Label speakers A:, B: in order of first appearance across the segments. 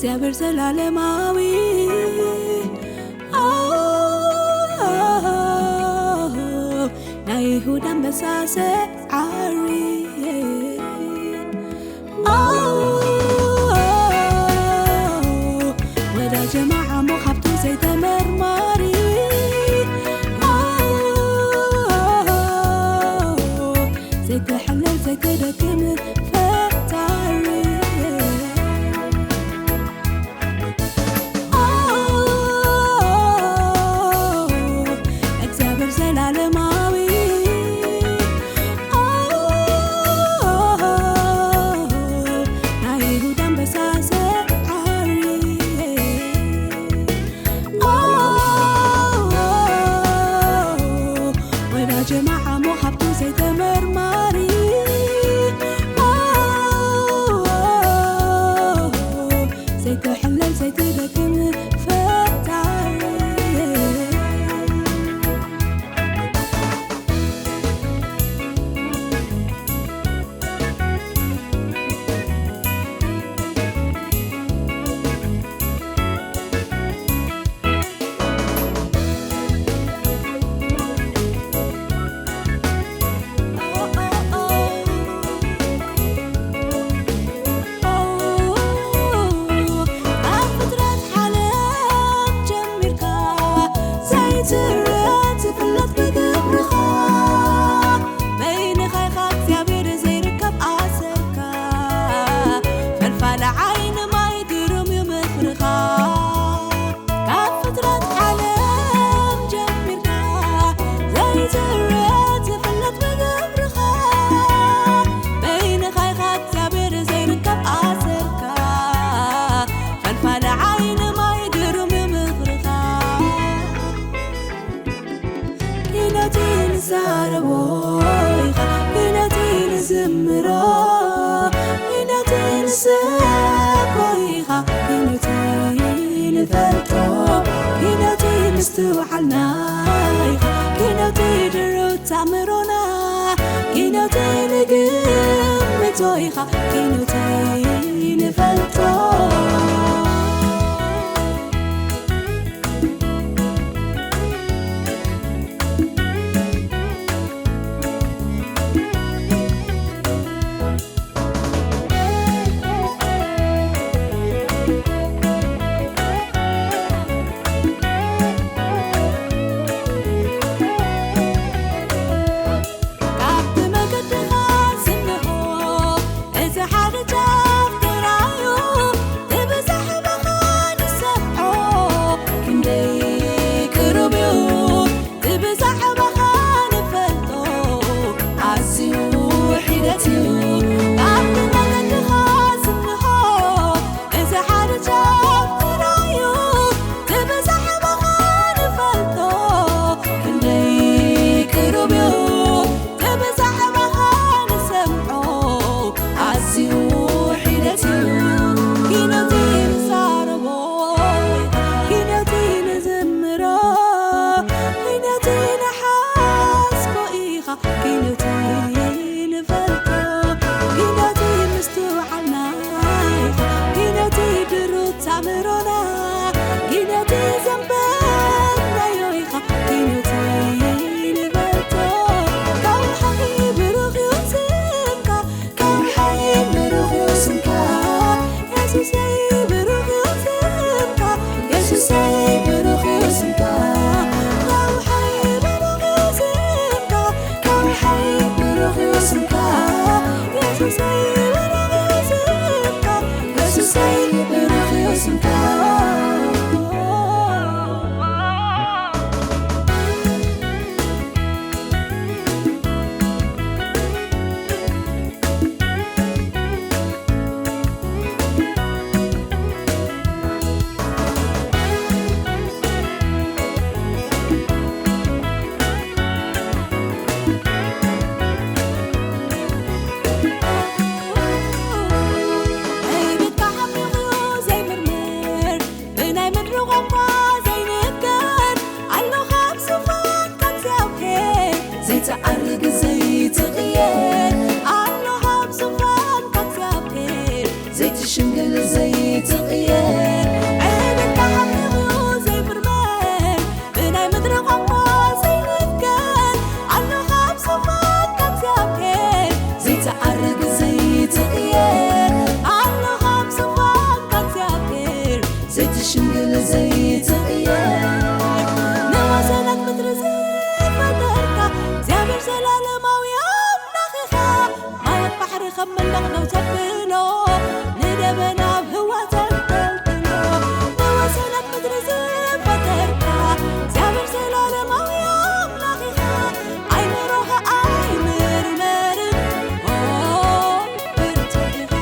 A: እግዚአብሔር ዘላለማዊ ናይ ይሁዳ አንበሳ ሰዓሪ ወዳጀ ማዓሞ ካብቱ ዘይተመርማሪ ዘይተሐለል ዘይተደክም ፈታሪ እግዚአብሔር ዘላለማዊ ናይ ይሁዳ አንበሳ ሰዓሪ ወዳጀ ማዓሞ ካብቱ ዘይተመርማሪ ዘይተሐለል ዘይተደክም ፈታሪ استوعلنا كينوتي درو تعمرونا كينوتي نقم تويخا كينوتي نفلتو ነው ተብሎ ንደበና ብህዋት ተንጠልጥሎ ንወሰናት ምድሪ ዝፈጠርካ እግዚአብሔር ዘላለማዊ አምላኽ ኢኻ አይምሮኻ አይምርመርን ብርቱዕ ኢኻ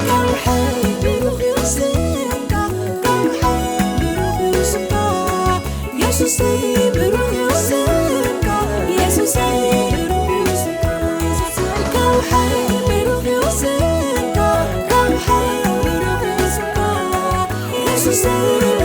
A: ከውሕይ ብሩኽ እዩ ስምካ ከውሕይ ብሩኽ እዩ ስምካ ኢየሱሰይ ብሩኽ እዩ ስምካ ኢየሱሰይ ብሩኽ እዩ ስምካ ከውሕይ ብሩኽ እዩ ስምካ ከውሕይ ብሩኽ እዩ ስምካ ኢየሱሰይ